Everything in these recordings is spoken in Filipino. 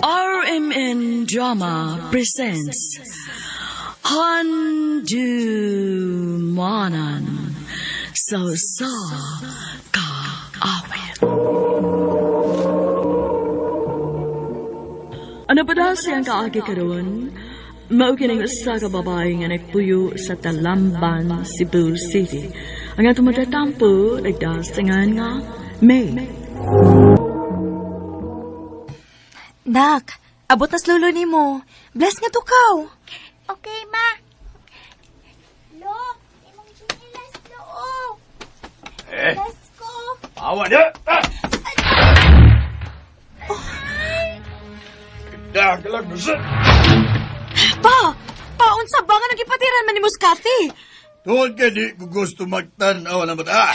RMN Drama presents Handumanan Sa Kaawit. Ano ba daw siyang kaagi karoon? Maukining sa kababae nga nagpuyo sa Talamban, Cebu City. Ang atong matatampo, nagdasangan nga May. Nak, abot na slulo ni mo. Bless nga tukaw. Okay, ma. Lo, imong chinilas, lo. Bless ko. Awan niya! Ganda ka lang, Nusa. Paon sa ba nga nagipatiran man ni Muscati? Tuwag ka di ko gusto magtanaw na mata.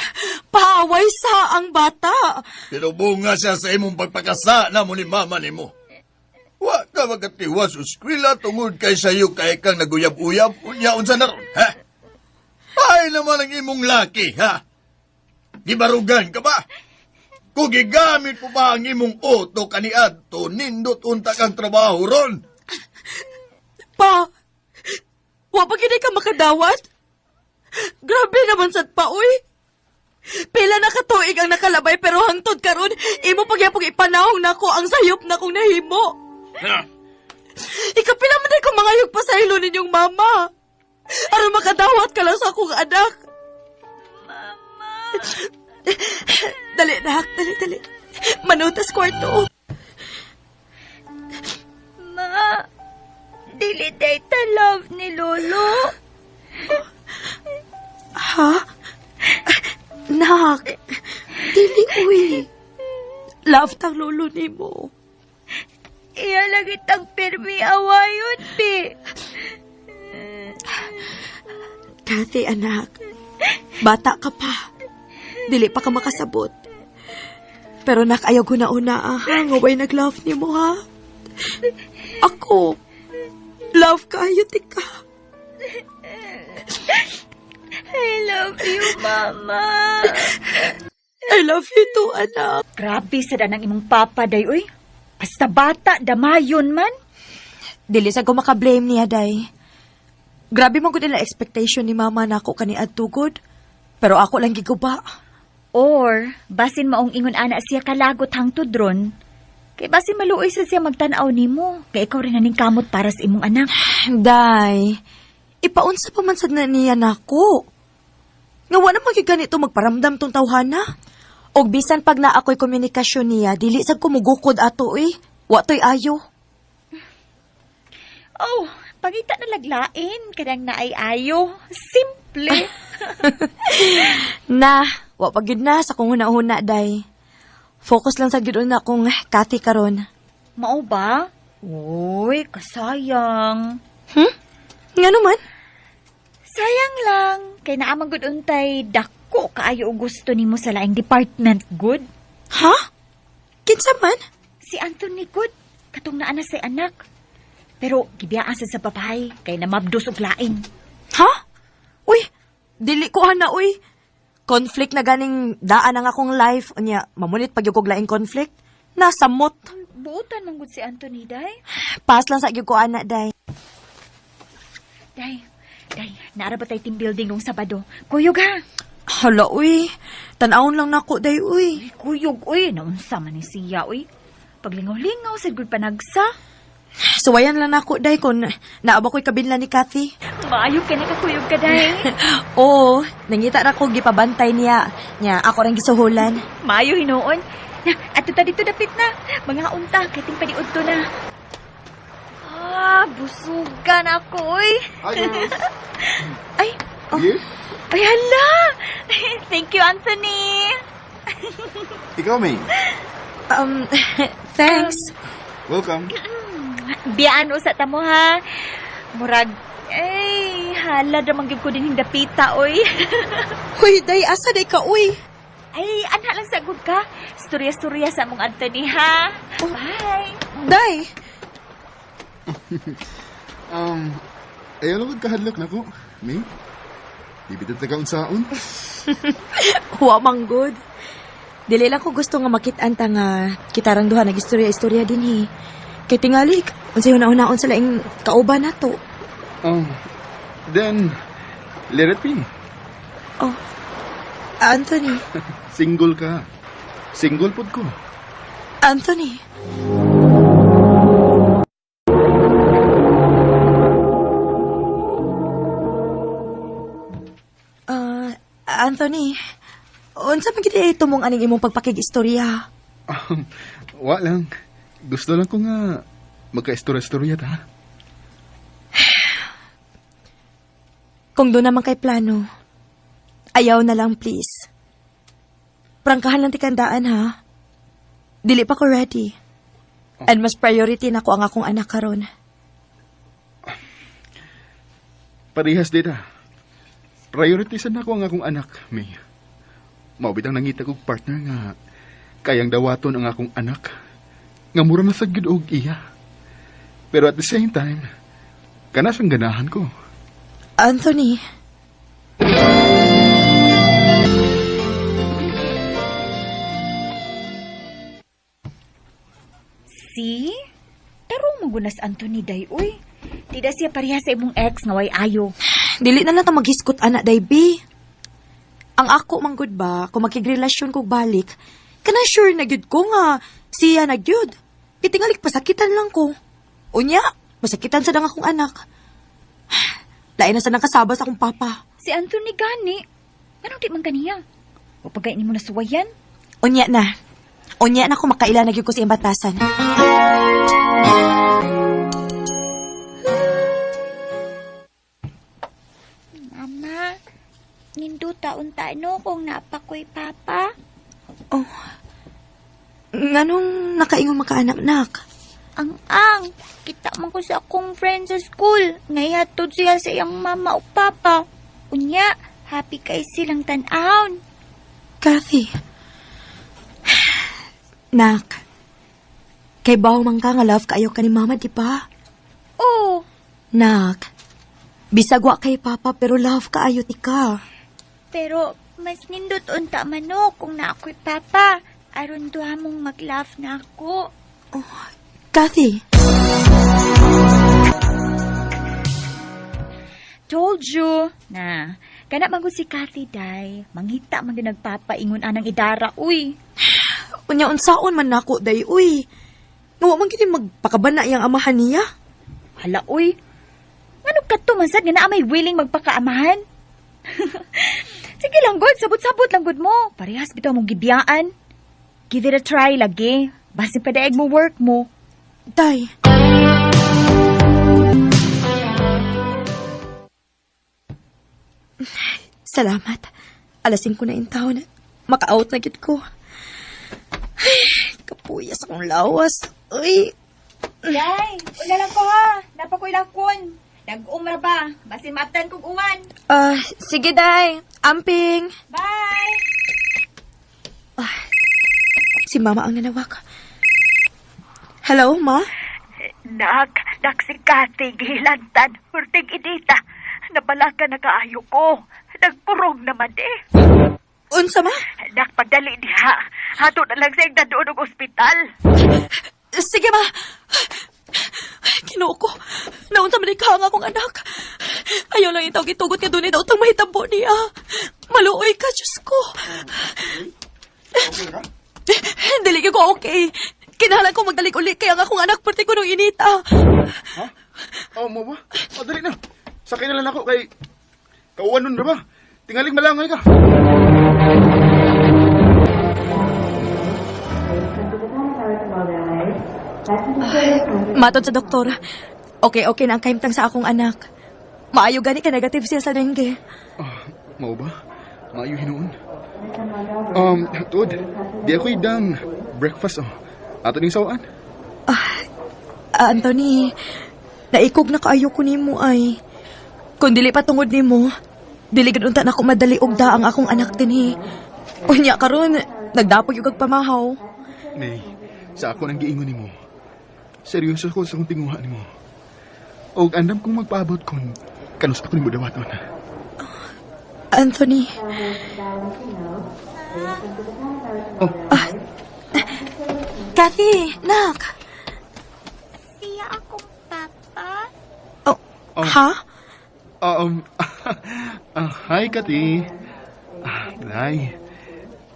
Paaway sa ang bata. Pinubunga siya sa imong pagpakasa na mo ni mama ni mo. Wa ka magatiwas o skwila tungod kay sayo kay kang naguyab-uyab unya unsa na ron, ha? Ay naman ang imong laki, ha? Gibarugan ka ba? Kung gigamit mo ba ang imong oto kaniadto, nindot unta kang trabaho ron? Pa, wa pa gini ka makadawat? Grabe naman sad pa, uy. Pila na katuig ang nakalabay pero hangtod karon imo pagyapong ipanahong nako ang sayop na kong nahimo. Ha? Ikapila man din kong mangayog pa sa ilo ninyong mama. Aron makadawat ka lang sa akong anak. Mama. Dali, nak. Dali. Manutas kwarto. Ma, dili data love ni Lolo. Ha? Nak. Dili, uy. Love tang lolo ni mo. Iya lagi tang permi awayon, pi. Kathy, anak. Bata ka pa. Dili pa ka makasabot. Pero nak, ayaw ko na una, ha? Ngaway nag-love ni mo, ha? Ako. Love ka, ayutik ka. I love you, Mama. I love you too, anak. Grabe sa danang imong papa, day, uy. Basta bata, damayon man. Dili sa ko makablame niya, day. Grabe man ko nila expectation ni mama na ako kani adtugod. Pero ako lang giguba. Or, basin maong ingon ana siya kalagot hangtod ron. Kay basin maluoy sa siya magtanaw nimo. Kay ikaw rin naning kamot para sa imong anak. Day, ipaunsa pa man sad na niya nako. Nga wala man gyud ganito magparamdam tong tawhana. Og bisan pag na ako'y komunikasyon niya, dili sad ko mugukod ato Wa to'y ayo. Oh, pagita na laglain, kadang na ay ayo. Simple. Na, wa pa gyud na sa kung huna-huna, day. Focus lang sa gyud na kung Kathy karon. Mao ba? Uy, kasayang. Nga naman? Sayang lang. Kay naamang gud untay dako kaayo og gusto nimo sa laing department good. Ha? Kinsa man? Si Anthony good, katong naa na say anak. Pero gibiyaan sa babae kay namabdos og lain. Ha? Uy, dili ko na, uy. Conflict na ganing daan ang akong life. Unya, mamunit pag yung laing conflict. Nasamot. Buutan man gud si Anthony, day. Pas lang sa ko ana, day. Day, naara ba tayo team building nung Sabado? Kuyog ha? Hala, uy. Tanawon lang nako, day, uy. Kuyog, uy. Naunsa man ni siya, uy. Paglingaw-lingaw, sa good panagsa. Suwayan lang nako, day, kung naaba ko'y kabinla ni Kathy. Maayo ka nakakuyog ka, day. Oo, nangita na ko gipabantay niya. Nya, ako rin gisuhulan. Maayo hinuon. Na, ato ta dito dapit na. Mga unta, kating paniud to na. Busugan ako, uy. Ay, oh. Yes? Ay, hala. Thank you, Anthony. Ikaw, May. Thanks. Welcome. Biyaan sa tamo, ha. Murag, ay, hala damang gyud ko din yung dapita, uy. Uy, day, asa day ka, uy. Ay, anha lang sagod ka. Storya-storya sa mong Anthony, ha. Bye. Day. Ayaw naman kahadlok na ko. May? Bibitad na kaon saon. Wa manggod. Dili lang ko gusto nga makitaan ta nga kitarang duha nag-istorya-istorya din Kay tingali, unsay una-unaon sa laing kauban nato. Then, let it be. Oh, Anthony. Single ka. Single pod ko. Anthony. Anthony, unsa man gid tumong aning imong pagpakig-istorya? Wa lang. Gusto lang ko nga magka-istorya-istorya ta. Kung doon naman kay plano, ayaw na lang please. Prangkahan lang tikandaan ha. Dili pa ko ready. And mas priority na ko ang akong anak karon. Parehas dita. Prioritisan na ko ang akong anak, May. Maubitang nangita kong partner nga kayang dawaton ang akong anak. Nga mura na sa og iya. Pero at the same time, kanas ang ganahan ko. Anthony, Si? Tarong magunas Anthony day, uy. Tida siya pareha sa imong ex nga way ayo. dili na lang ta maghiskot anak day B. Ang ako manggod ba, kung makigrelasyon ko balik, kana sure na gyud ko nga siya na gyud. Itingalik pasakitan lang ko. Unya, masakitan sa dang akong anak. Lain na sa nang kasaba sa akong papa. Si Anthony gani. Anong di man kaniya? O pagkain mo na suwayan? Unya na. Unya na ko makaila na gyud ko sa imbatasan. Mama, nindo taon no kung napakoy papa. Oh. Nganong nakaingon makaanak-nak? Ang, kita man ko sa akong friend sa school. Ngayatod siya sa iyang mama o papa. Unya, happy kay silang tan-aon. Kathy. Nak. Kay baw man ka nga love kaayo ka ni mama, di ba? Oo, Nak. Bisag wa kay papa pero love kaayo ti ka. pero mas nindot unta mano kung naakoy papa. Aron duha mong mag-laugh na ako. Kathy. Told you. Na, kana magod si Cathy day. Manghita man gyud nagpapaingon anang idara, uy. Unya unsaon man nako day uy. Nga wa man gid magpakabana iyang amahan niya. Hala, uy. Ano ka to man sad nga naa may willing magpakaamahan? Sige lang, God. Sabot-sabot lang, God mo. Parehas bitaw mong gibiyaan. Give it a try lagi. Basi pa daig mo work mo. Day. Salamat. Alas 5 na in town. Maka-out na gid ko. Ay, kapuyas akong lawas. Uy. Yay! Wala lang ko ha. Napakoy lang kun. Nag-umra ba? Basi matan kong uwan. Sige, Day. Amping. Bye! Si Mama ang nanawak. Hello, Ma? Nak si Cathy gihilantad. Hurtig idita. Nabalaka na kaayo ko. Nagpurong naman Unsa, Ma? Nak, pagdali diha. Hato na lang siyang nandoon ng ospital. Sige, Ma. Kinuo ko. Naunsa man ikahang akong anak. Ayaw lang itaw gitugot ka doon daw itang mahitabo niya. Maluoy ka, Diyos ko. Okay ka? Dili ko okay. Kinahanglan ko magdalik uli kaya ang akong anak perti ko nung inita. Ha? Mo ba? Madali na. Sakay na lang ako kay... Kauwan nun na ba? Tingaling malangay ka. Matod sa doktor. Okay na ang kaimtang sa akong anak. Maayo gani ka negative siya sa dengue. Mau ba? Maayo hinuon. Tod, di ako idang breakfast, Ato ning sawaan. Anthony, naikog na kaayo ko nimo ay. Kung dili pa tungod nimo, dili gid unta nako madali og da ang akong anak dinhi. Unya karon, nagdapog yung pamahaw. Nay, sa ako nang giingon nimo. Seryoso ko sa kong tinguha nimo. Og andam kong magpaabot kung kanus ako nimo dawaton. Anthony. Kathy, nak. kaya akong papa? Oh, Oh. ha? Hi, Kati. Nay,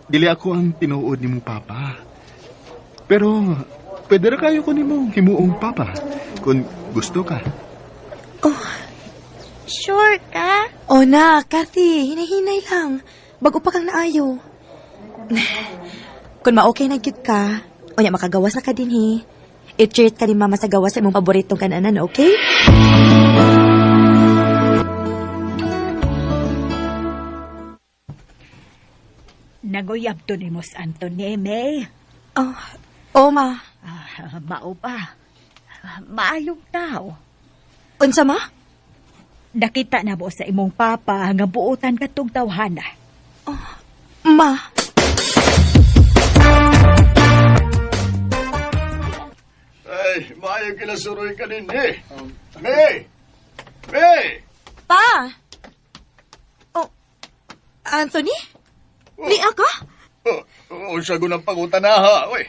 dili ako ang tinuod ni mong papa. Pero, pwede ra kayo ko ni mong himuong papa, kung gusto ka. Sure ka? Oh na, Kathy, hinay-hinay lang. Bago pa kang naayo. Kung ma-okay na gyud ka, o nya makagawas na ka din he. I-treat ka ni mama sa gawas sa imong paboritong kananan, okay? Naguyab to ni Mos Anthony, May. Oh, ma. Mao pa. Maayong tao. Unsa ma? Nakita na mo sa imong papa nga buutan ka tong tawhana. Ma. Ay, maayo kinasuroy ka din, eh. May! May! Pa! Oh, Anthony? Liya ka? Unsa ko ng pangutanaha, oy.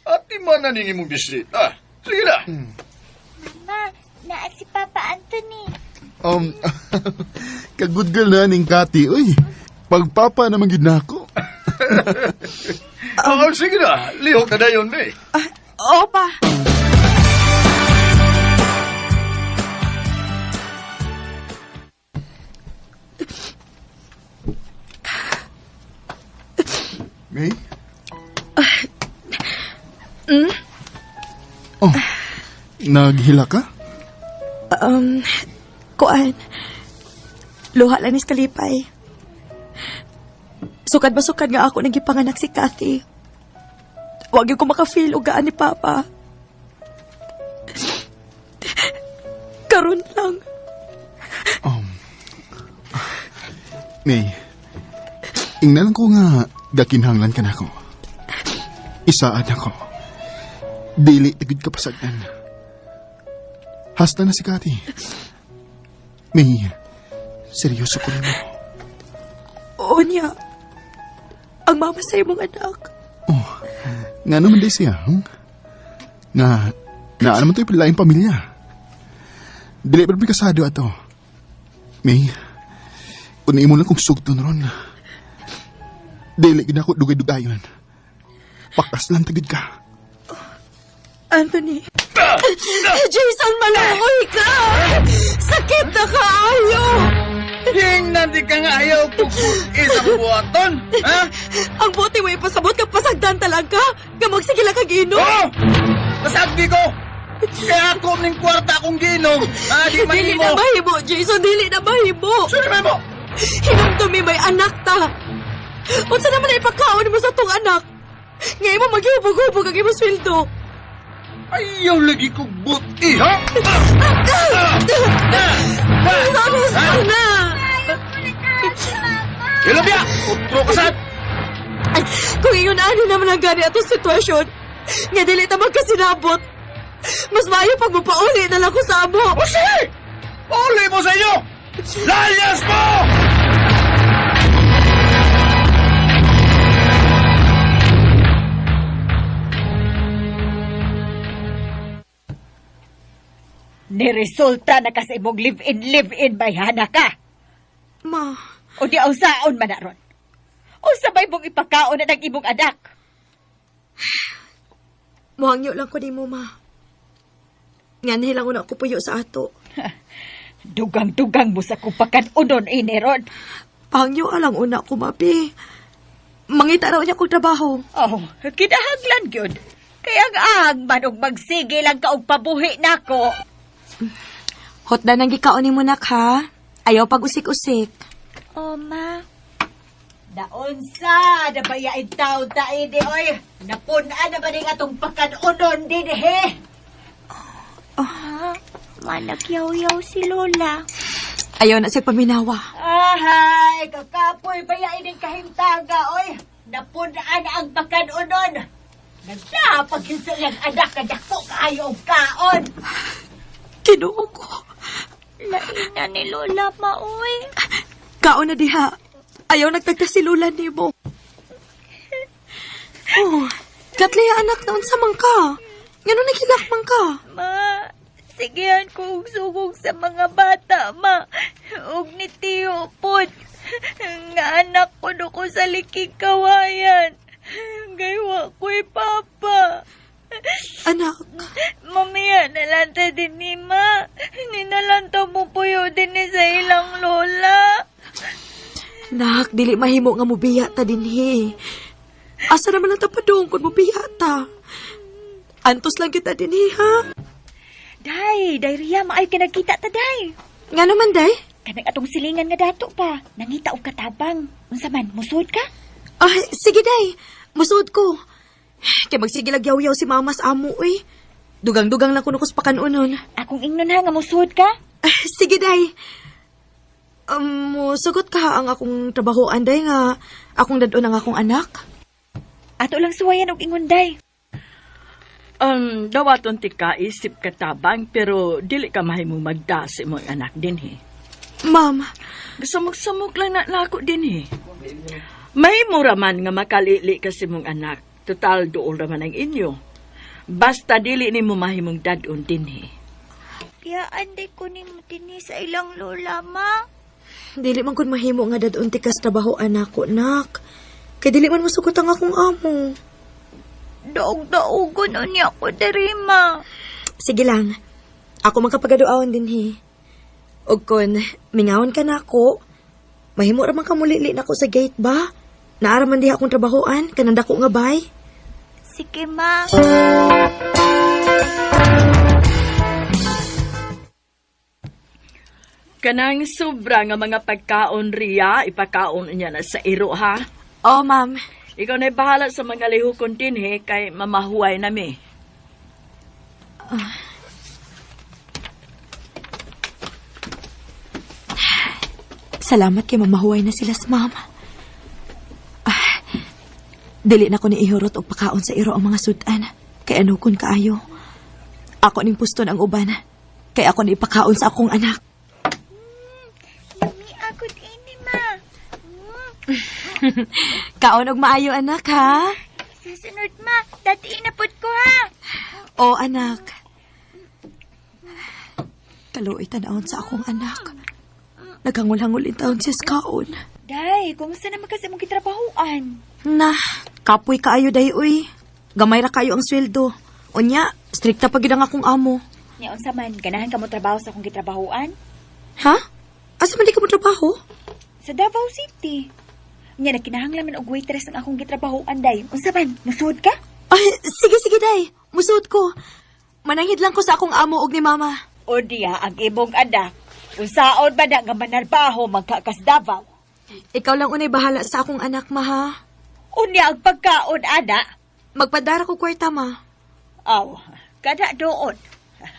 At di man naningi mong bisita. Sige na. Ma, naa si Papa Anthony. Ka-good girl na ning Kati, uy. Pagpapa naman gid nako. Sige na. Lihok na dayon, May. Oo, pa. May? Oh, naghila ka? Kuan. Luha lang ni Kalipay. Sukad ba sukad nga ako nagipanganak si Kathy. Wag yung ko maka-feel o gaan ni Papa. Karon lang. May, ingnalan ko nga gakinhanglan ka na ako. Isaad ako. Dili tigid ka pasagdan. Hasta na si Kati. May, seryoso ko mo. Oo niya. Ang mama sa imong anak. Nga naman di siya, Nga, naman to'y pilaing pamilya. Dili pa rin kasado ato. May, kung mo lang kong sugton ron. Dili gina ako dugay-dugayon. Pakas lang tagid ka. Anthony. Jason, malangoy ka! Sakit na kaayo! Hing nanti ka nga ayaw isang buhaton, ha? Ang buti mo ipasabot ka pasagdan talaga. Nga magsigila ka ginom. Oh! Masagdi ko! Kaya ako ning kwarta akong ginom. Di man Dili mo. na mahimo, Jason. Dili na mahimo. Sino mo? Hinamdumi may anak ta. Unsa naman na ipakaon mo sa tong anak? Ngayon mo maghubog-hubog ang imong sweldo. Ayaw lagi kong buti, ha? Saros ka na. Ilabya! Utro ka saan? Ay, kung iyon ano naman ang gani atong sitwasyon, nga dili ta magkasinabot, mas maayo pag mapauli na lang ko sa amo. O sige! Uli mo sa inyo! Layas mo! Niresulta na kasi imong live-in, bayhana ka. Ma, O di ausaon man na ron. O sabay mong ipakaon na ng imong anak. muhangyo lang ko ni mo, ma. Nga nahilang una ko puyo sa ato. Dugang-dugang mo sa kupakan unon ron. Pangyo alang una ko, mapi. Mangita raw niya kong trabaho. Oh, kinahanglan gyud. Kaya ang manong magsige lang ka og pabuhi nako. Hot na nang gikaon ni mo, nak, ha? Ayaw pag usik-usik. Oh, Ma. Naunsa, nabayain taon ta ini, oy. Napunaan na ba ning atong pakanunon din, he? Ha? Managyaw-yaw si Lola. Ayaw na siya paminawa. Ahay, kakapoy bayain ning kahimtaga, oy. Napunaan ang pakanunon. Nagdapag yun sa iyang anak na dako kayo ang kaon. Kinuo ko. Lain na ni Lola, maoy. Kaon na diha. Ayaw nagtagkasilulan ni mo. Oh, katliya anak na unsa man ka. Ngano nagilak man ka? Ma, ko og sugog sa mga bata, ma. Og ni Tiyo pod. Nga anak ko do ko sa likig kawayan. Gaywa ko'y papa. Anak, Mamaya nalanta din ni ma. Ninalanta mo puyo din ni sa ilang lola. nak, dili mahimo nga mubiya ta dinhi. Asa naman ang tapadong kung mubiya ta? Antos lang kita dinhi, ha? Day, Riya, maay ka nagkita ta, day. Nga naman, day? Kanang atong silingan nga dato pa. Nangita og katabang. Unsa man, musod ka? Ah, sige, day. Musod ko. Kaya magsige lagyaw-yaw si mama sa amo, eh. Dugang-dugang lang kuno ko sa pakanunon. Akong ingnon ha nga musod ka? Ah, sige, day. Sugot ka ang akong trabahoan, day, nga akong dadon ang akong anak. Ato lang suwayan og ingon, day. Dawaton ti ka isip katabang pero dili ka mahimong magdasi mong anak din he. Ma'am, Samok-samok lang na lako din he. Mahimo raman nga makalili ka si mong anak. Total dool raman ang inyo. Basta dili ni mo mahimong dadon din he. Kaya anday ko ni matini sa ilang lola, ma. dili man kun mahimo nga dadon ti kas trabahoan ako, nak. Kay dili man musugot ang akong amo. Daog-daogon niya ako dari, ma. Sige lang. Ako magkapagaduawan din, he. Og kon, mingawon ka na ako, mahimo raman ka mulili na ako sa gate ba? Naaraman di akong trabahoan, kananda ko nga bay. Sige, ma. Kanang sobra nga mga pagkaon riya, ipakaon niya na sa iro ha. Oh, ma'am. Ikaw na bahala sa mga lihukon din he, kay mamahuay nami. Salamat kay mamahuway na sila sa mama. Dili na ko ni ihurot og pakaon sa iro ang mga sudan. Kay ano kun kaayo. Ako ning puston ang uban. Kay ako ni ipakaon sa akong anak. Yummy ako ini, ma. Kaon og maayo anak ha. Sa sunod, ma. Dati inapod ko, ha. O anak. Kaluoy tanawon sa akong anak. Naghangol-hangol in taon siya sa kaon. Day, kumusta naman kasi mong kitrabahoan? Na, kapoy kaayo day uy. Gamay ra kayo ang sweldo. Unya, strikta pa gid ang akong amo. Nya unsa man, ganahan ka mo trabaho sa akong kitrabahoan? Ha? Asa man di ka mo trabaho? Sa Davao City. Nya nagkinahanglan man og waitress ang akong kitrabahoan, day. Unsa man, musod ka? Ay, sige day. Musuot ko. Manangid lang ko sa akong amo og ni mama. O diya, ang ibong anak. Unsaon ba na nga manarbaho magkakas Davao? Ikaw lang unay bahala sa akong anak, ma, ha? Unya ang pagkaon, ana. Magpadara ko kwarta, ma. Aw, kada doon.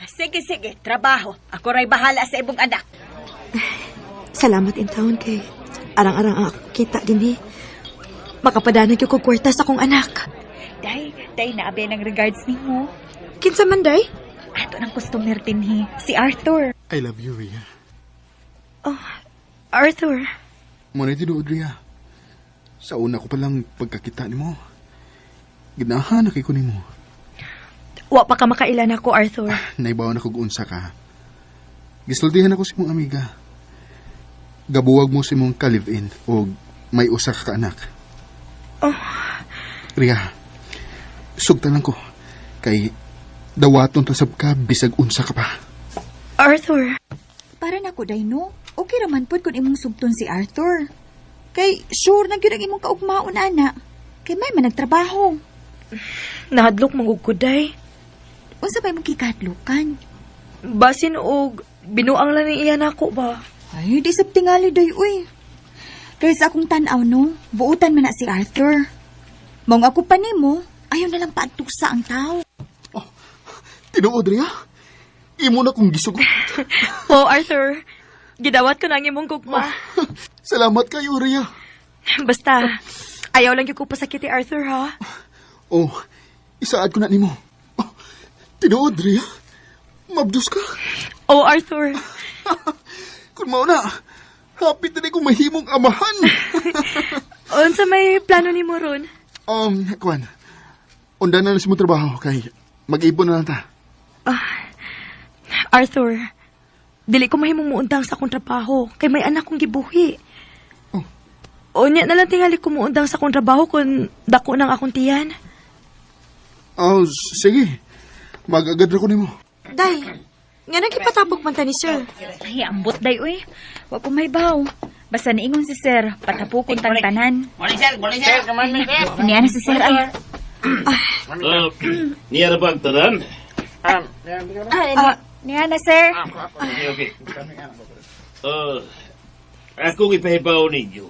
Sige, trabaho. Ako ray bahala sa ibong anak. Salamat in taon kay arang-arang ang akong kita din, makapadana ko kwarta sa akong anak. Day, naabi ng regards nimo. Kinsa man, day? Ato ng customer din si Arthur. I love you, Rhea. Oh, Arthur. Muna tinuod, Rhea. Sa una ko palang pagkakita ni mo. Ginahanap ko ni mo. Wa pa ka makailan ako, Arthur. Naibawan ako unsa ka. Gisultihan ako si mong amiga. Gabuwag mo si mong ka-live-in o may usa ka anak. Oh. Rhea, sugtan lang ko. Kay dawaton to sab ka bisag unsa ka pa. Arthur. Para na ko, day, no? Okay raman po kung imong subton si Arthur. Kay sure na gyud ang imong kaugmaon, ana. Kay may man nagtrabaho. Nahadlok mangugod, day. Unsa ba imong kikahadlukan? Basin og binuang lang ni iyan ako ba? Ay, di sab tingali, day, uy. Kaya sa akong tanaw, no? Buutan man na si Arthur. Mong ako pa nimo, ayaw na lang paantuksa ang tao. Tinuod, Rhea. Imo na kong gisugot. Oh, Arthur. Gidawat ko na ang imong gugma. Salamat kayo, Rhea. Basta, ayaw lang yung ko pasakiti, Arthur, ha? Oh, isaad ko na nimo. Oh, tinuod, Rhea. Mabdus ka. Oh, Arthur. Kung mao na, hapit na kong mahimong amahan. Unsa may plano ni mo ron? Kwan, undan na lang si mong trabaho kay mag-ibon na lang ta. Arthur, dili ko mahimong muundang sa akong trabaho kay may anak kong gibuhi. Oh. O niya na lang tingali ko muundang sa akong trabaho kung dako ng akong tiyan. Oh, sige. Mag-agad ko nimo. Day, nga nagipatapok man ta ni sir. Ay, ambot day, uy. Wa ko may baw. Basta niingon si sir, patapukon tang tanan. Niya na si sir, ay. Niya na ba ang tanan? Niya na, sir. Okay. Akong ipahibaw ninyo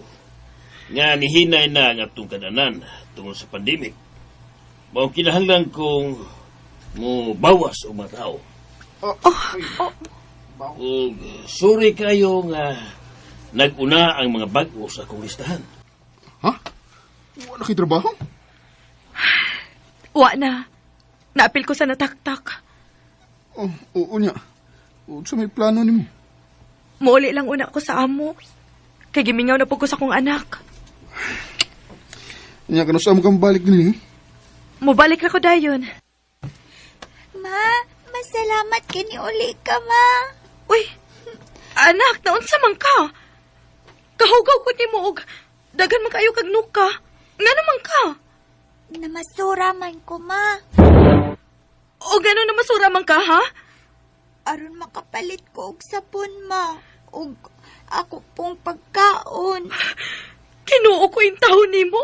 nga nihinay na ang atong kadanan tungkol sa pandemic. Mao kinahanglan kong mo bawas o matao. Sorry kayo nga nag-una ang mga bag-o sa akong listahan. Ha? Wala kay trabaho? Wa na. Naapil ko sa nataktak. Oh, oo niya. O sa may plano nimo? Muuli lang una ko sa amo. Kay gimingaw na po ko sa akong anak. Niya ka na sa kang balik din eh. Mubalik na ko dayon. Ma, masalamat kini uli ka, ma. Uy, anak, naunsa man ka? Kahugaw ko ni mo og dagan man kayo kag nuka. Nga naman ka? Namasura man ko, ma. O gano'n na masura man ka, ha? Aron makapalit ko og sapon, ma. Og ako pong pagkaon. Kinuo ko yung taon ni mo.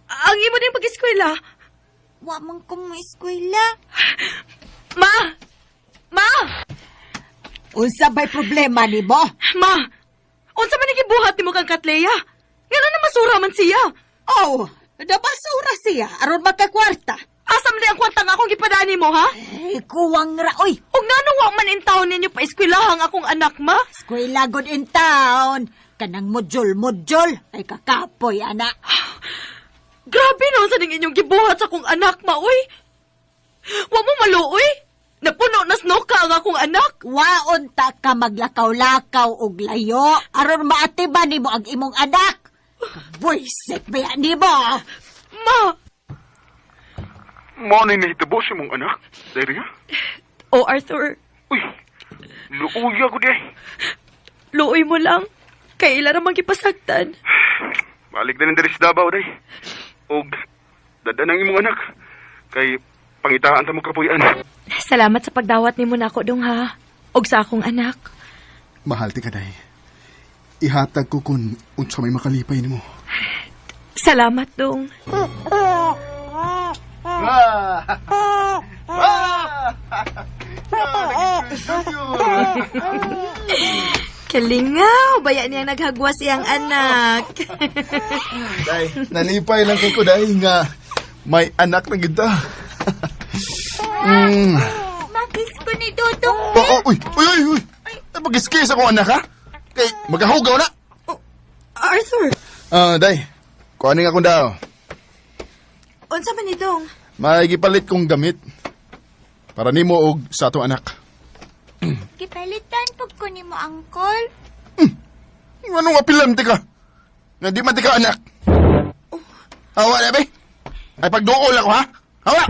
Ang imo din pag-eskwela. Wa man ko mo eskwela. Ma! Ma! Unsa ba'y problema ni mo? Ma! Unsa man nagibuhat ni mo kang Katleya? Ngano na masura man siya? Oh, nabasura siya aron magkakwarta. Asam di ang kwanta nga akong gipadani mo, ha? Eh, kuwang ra, oy. Ug ngano wa man in taon ninyo pa eskwelahang akong anak, ma? Eskwela good in town. Kanang modyol-modyol. Ay kakapoy, anak. Grabe no sa ning inyong gibuhat sa akong anak, ma, uy. Wa mo maluoy. Napuno na snoka ang akong anak. Waon ta ka maglakaw-lakaw og layo. Aron maatiban nimo ang imong anak. Buisit ba yan nimo? Ma! Mo na nahitabo si mong anak. Daria? O Arthur, Uy, luuya ko di. luoy mo lang. Kay ila ramang gipasagtan. Balik na ng diri sa Davao, day. Og, dadanang imong anak. Kay, pangitaan ta mo kapuyan. Salamat sa pagdawat nimo nako dong ha. Og sa akong anak. Mahal ti ka, day. Ihatag ko kung unsa may makalipay nimo. Salamat dong. Kalingaw, baya niya naghagwas iyang anak. Day, nalipay lang ko, day, nga may anak na kita. Makis ko ni Dudong. Uy. Mag-iskis ako, anak, ha? Kay, magahugaw na. Arthur, Day, kuhanin akong daw. unsa man ni dong? May gipalit kong gamit. Para nimo og sa atong anak. Kipalitan pag ko ni mo, Uncle. Anong apilam, tika? Nga di man tika, anak. Hawa na, be? Ay pagduol ako, ha? Hawa!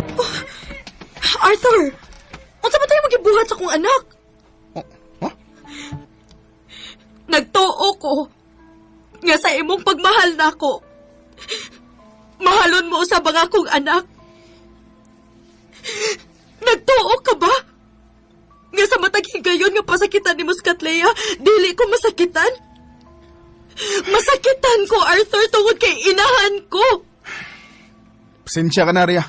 Arthur, unsa ba tayo magibuhat sa akong anak? Huh? Nagtuo ko nga sa imong pagmahal nako. Mahalon mo sa mga kong anak. Nagtuo ka ba? Nga sa matag higayon nga pasakitan ni Muscatleya, dili ko masakitan? Masakitan ko, Arthur, tungod kay inahan ko. Pasensya ka na, Ria.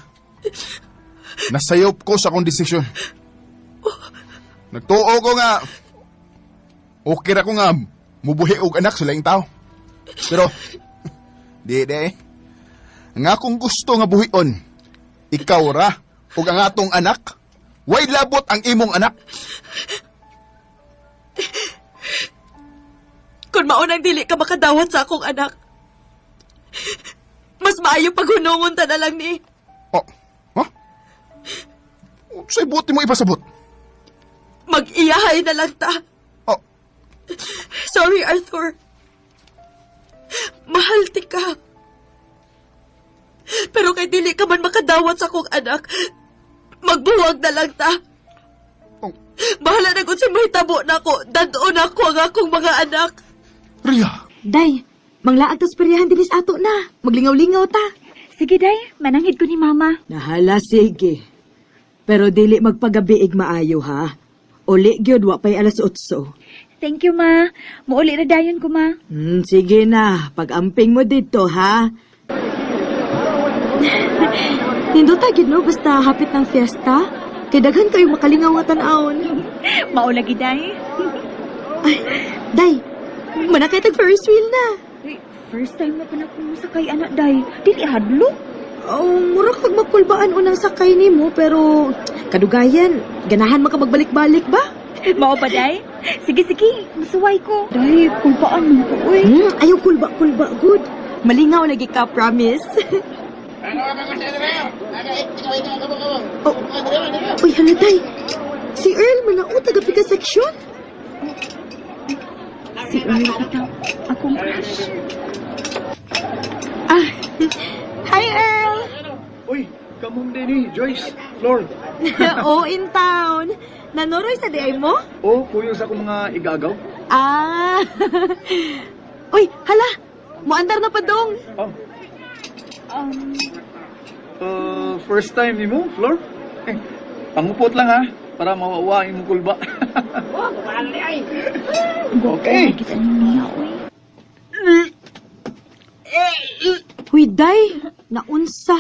Nasayop ko sa akong desisyon. Nagtuo ko nga, okay ra ko nga, mubuhi og anak sa laing tao. Pero, di. Ang akong gusto nga buhion, ikaw ra, ug ang atong anak, way labot ang imong anak. Kung maunang dili ka makadawat sa akong anak, mas maayo paghunungon ta na lang ni. Oh, ha? Sa'y buti mo ipasabot. Mag-iyahay na lang ta. Oh, Sorry, Arthur. Mahal ti ka. Pero kay dili ka man makadawat sa akong anak, magbuwag na lang ta. Oh. Bahala na kung sa may tabo na ko. Dadon ako ang akong mga anak. Ria, Day, manglaag tas peryahan dinis ato na. Maglingaw-lingaw ta. Sige, day. Manangit ko ni mama. Nahala, sige. Pero dili magpagabiig maayo, ha? Uli gyud wa pay alas 8. Thank you, ma. Muuli na dayon ko, ma. Sige na. Pag-amping mo dito, ha? Nindot ta gid no basta hapit ng fiesta. Kay daghan kayo makalingaw nga tan-awon. Maulagi, day. Ay, Day, manakay tag Ferris wheel na. Uy, first time na pa na sakay, anak, day. Dili hadlo. Oh, murag pag magkulbaan unang sakay nimo pero kadugayan, ganahan man ka magbalik-balik ba? Mao ba, day? Sige, sige. Masuway ko. Day, kulpaan mo ko, uy. Ayaw kulba-kulba, good. Malingaw lagi ka, promise. Oh, uy, hala, Day. Si Earl manao taga-pika section. Si Earl ito. Akong crush. Ah, hi, Earl. Uy, kamong din ni Joyce, Flor. Oh, in town. Nanoroy sa diay mo? O, kuyo sa akong mga igagaw. Ah. Uy, hala. Muandar na pa dong. Oh. First time ni mo, Flor? Pangupot lang ha, para mawawain mo kulba. Okay. Kita niya, uy. Huy, Day. Naunsa.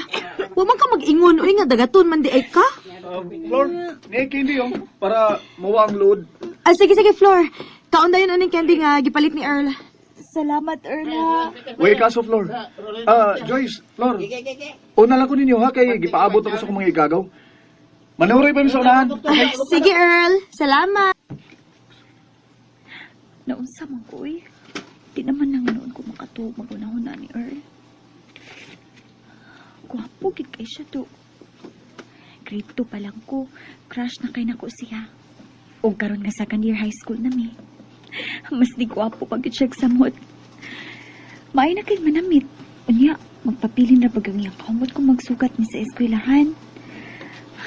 Wa man ka mag-ingon, uy, nga dagaton man di ay ka. Flor, niya candy oh, para mawa ang load. Ah, sige, Flor. Kaon dayon aning candy nga gipalit ni Earl. Salamat, Erla. Uy, kaso Flor. Joyce, Flor. Una lang ko ninyo ha, kay gipaabot ako sa akong mga igagaw. Manuroy pa mi sa unahan. Ah, sige, Earl. Salamat. Naunsa man ko, uy. Di naman nang noon ko makatuog magunahon ni Earl. Gwapo, gid kay siya to. Grade 2 pa lang ko, crush na kay nako siya. O karon nga second year high school na mi. Mas di gwapo pag siya samot. Maay na kay manamit. Unya, magpapilin na bagang iyang kamot kung magsugat ni sa eskwelahan.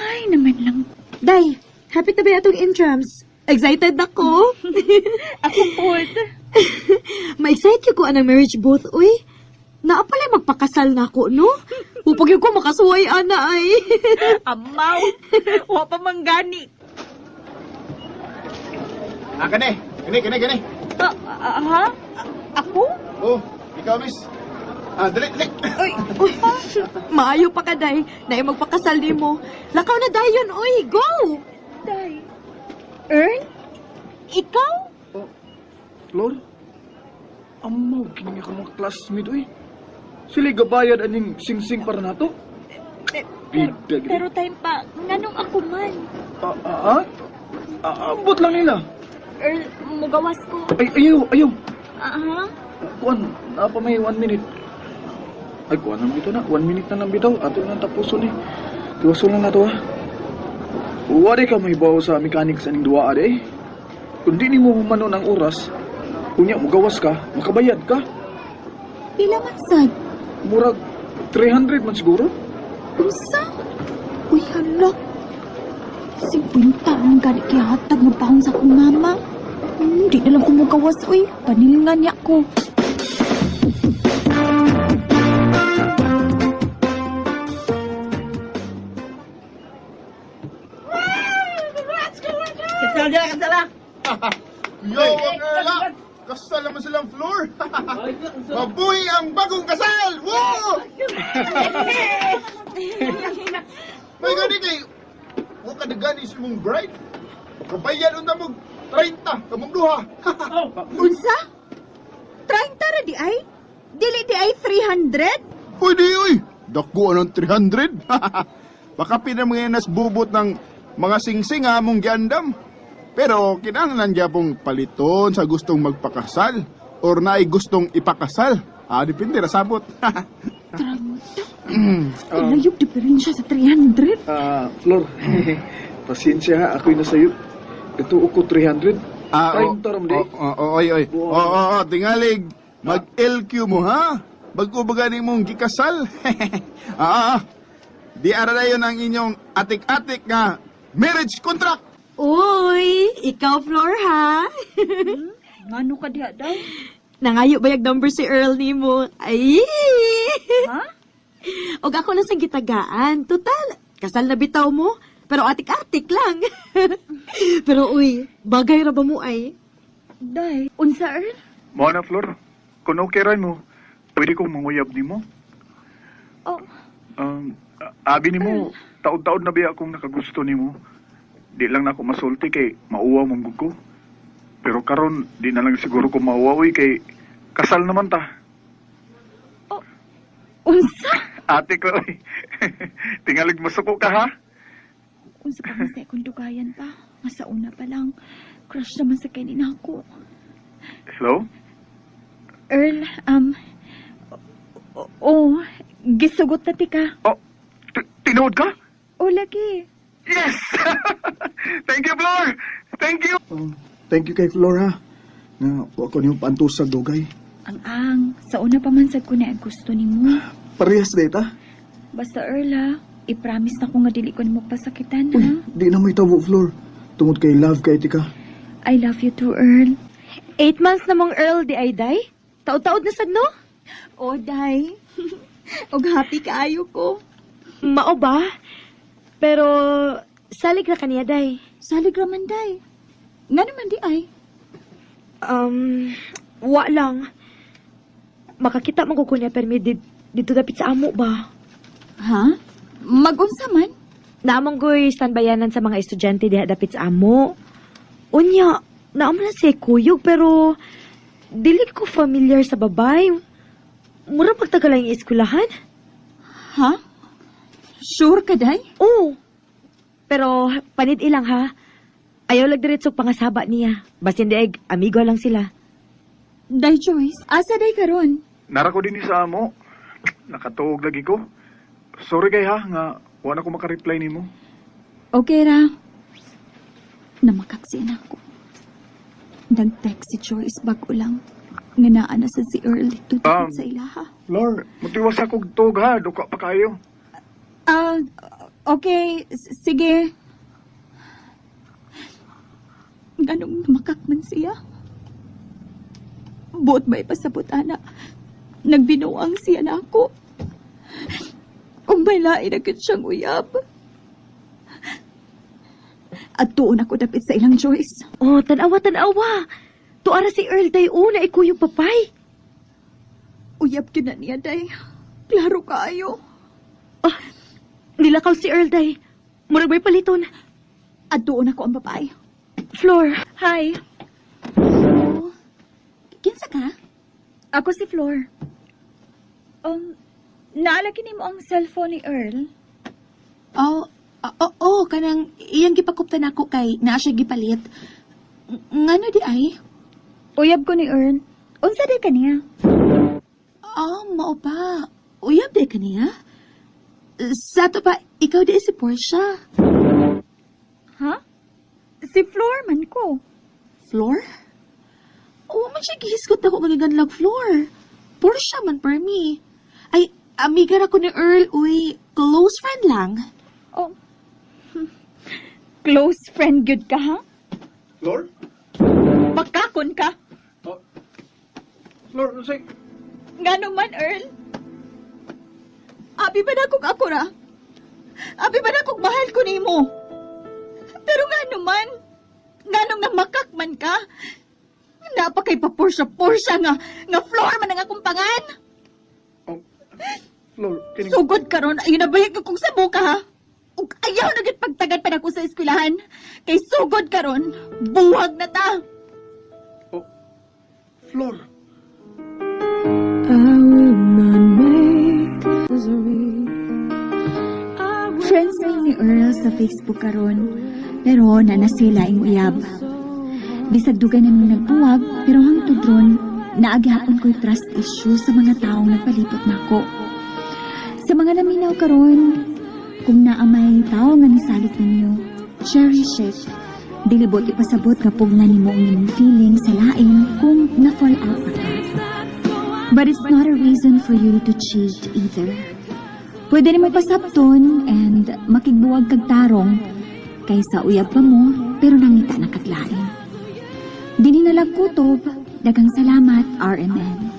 Ay, naman lang. Day, happy na ba atong intrams? Excited ako. Ako po. Ma-excite ko anang marriage booth, uy. Naapalay magpakasal na ako, no? Upag yung ko makasuway, ana, ay. Amaw. Wa pa manggani. Kani. Ha? Ako? Oh, ikaw, miss. Dali. Uy, maayo pa ka, Day. Na magpakasal ni mo. Lakaw na, Dayon, uy. Go! Day. Earn? Ikaw? Flor? Amaw, kini ka mga classmate, uy. Sila gabayad aning sing-sing para nato. Bida, gini. Pero time pa, nganong ako man. Ambot lang nila. Earl, mugawas ko. Ay, ayaw. Aha. Kuan, pa may 1 minute. Ay, kuan nang bitaw na. 1 minute na nang bitaw. Ato nang tapuson eh. Tiwaso lang na to ha. Wari ka may bawa sa mechanics aning duwa ade. Kung di ni mo humanon ang oras, kunya mo gawas ka, makabayad ka. Pila man sad? Murag 300 man siguro. Unsa? Uy, hala. 50 ang gani kaya hatag ng pahon sa akong mama. Di na lang ko magawas, uy. Panilingan niya ko. Yo, wala. Kasal naman silang Flor. Mabuhay ang bagong kasal! Wow! May gani kay... Huwag ka nagani sa mong bride. Kabayan unta mong 30, kamong duha. Unsa? 30 ra di ay? Dili di ay 300? Pwede, uy. Dako anong 300. Baka pinamngayanas bubot ng mga singsing ha mong giandam. Pero kinahanglan niya pong paliton sa gustong magpakasal or naay gustong ipakasal. Depende ra sabot. Layog diferensya sa 300. Flor, pasensya ha, ako'y nasayot. Ito ko 300. Oy. Oo, tingalig. Mag-LQ mo, ha? Magkubaga ni mong gikasal. Di ara na yun ang inyong atik-atik nga marriage contract. Uy, ikaw, Flor, ha? Ngano ka diha daw? Nangayo ba yung number si Earl ni mo? Ay! Ha? Og ako lang sang gitagaan. Total, kasal na bitaw mo. Pero atik-atik lang. Pero uy, bagay ra ba mo ay? Day, unsa Earl? Mo na, Flor. Kung okay rin mo, pwede kong manguyab ni mo. Oh, Abi ni mo, taon-taon na biya akong nakagusto ni mo. Di lang na ako masulti kay mauwa mong ko. Pero karon di na lang siguro ko mauwawi kay kasal naman ta. unsa? Ate ko, oy. Tingalig masuko ka, ha? Unsa pa man sa akong dugayan pa? Nga sa una pa lang, crush naman sa kanina ako. Hello? Earl, gisugot na tika. Oh, tinood ka? O, lagi. Yes! Thank you, Flor! Thank you! Thank you kay Flor, ha? Na ako niyong pantusag dugay. Ang sa una pa man sad ko na ang gusto ni mo. Parehas data? Basta Earl ha, i-promise na ko nga dili ko nimo pasakitan ha. Di na may tabo, Flor. Tungod kay love kay tika. I love you too, Earl. 8 months na mong Earl di ay day? Taod-taod na sad no? O, day. Og happy kaayo ko. Mao ba? Pero salig na kaniya day. Salig raman, day. Nga naman di ay. Wa lang. Makakita man ko kunya permi dito dapit sa amo ba? Ha? Magunsa man? Naamang goy standbayanan sa mga estudyante diha dapit sa amo. Unya, naamang na si Kuyog pero dili ko familiar sa babay. Mura pagtagalan yung eskwelahan. Ha? Sure ka, day? Oo. Pero panid ilang ha. Ayaw lang diretso pangasaba niya. Basin dieg, amigo lang sila. Day, Joyce. Asa day karon? Nara ko din sa amo. Nakatuog lagi ko. Sorry kay ha, nga wala ko makareply ni mo. Okay ra. Namakaksiyan ako. Nag-text si Joyce bago lang. Nga naa na sa si Earl dito sa ilaha. Flor, mutiwas ako tog ha, duka pa kayo. Okay. Sige. Ganong namakak man siya. Buot ba ipasabot, ana? Nagbinuang siya na ako. Kung may lain agad siyang uyab. At tuon ako dapit sa ilang Joyce. Oh, tanawa. Tuara si Earl day una ikuyog papay. Uyab kina niya, day. Klaro kaayo. Nilakaw si Earl day. Murag may paliton. At tuon ako ang babae. Flor, hi. Kinsa ka? Ako si Flor. Naalagin mo ang cellphone ni Earl? Kanang iyang gipakuptan ako kay naa siya gipalit. Ngano di ay? Uyab ko ni Earl. Unsa di kaniya? Mao ba? Uyab di kaniya? Sa to ba, ikaw di si Portia? Ha? Si Flor man ko. Floor? Oo man siya gihiskot ako magiganlag Floor. Portia man per me. Ay, amiga ra ko ni Earl, uy, close friend lang. Oh. Close friend good ka, ha? Flor? Pakakon ka. Flor, say, Nga naman, Earl. Abi ba na kung ako ra? Abi ba na kung mahal ko nimo? Pero nga naman, nga nung namakak man ka, napakay pa Portia nga Flor man ang akong pangan. Flor, kining... Sugod karon ayun na bayag kong sabo ka, ha? Ug ayaw na gid pagtagad pa nako sa eskwelahan. Kay sugod karon, buwag na ta. Flor. Friends na ni Earl sa Facebook karon, pero nanasila ing uyab. Bisag dugay na nung nagbuwag, pero hangtod ron, naagihapon ko'y trust issue sa mga taong nagpalipot nako. Sa mga naminaw karon, kung naamay tao nga nisalot ninyo, cherish it. Dilibot ipasabot nga pugna nimo ang imong feeling sa lain kung na-fall out pa ka. But it's not a reason for you to cheat either. Pwede nimo pasabton and makigbuwag kag tarong, kaysa uyab pa mo, pero nangita na katlain. Dini nalang kutob, dagang salamat, RMN.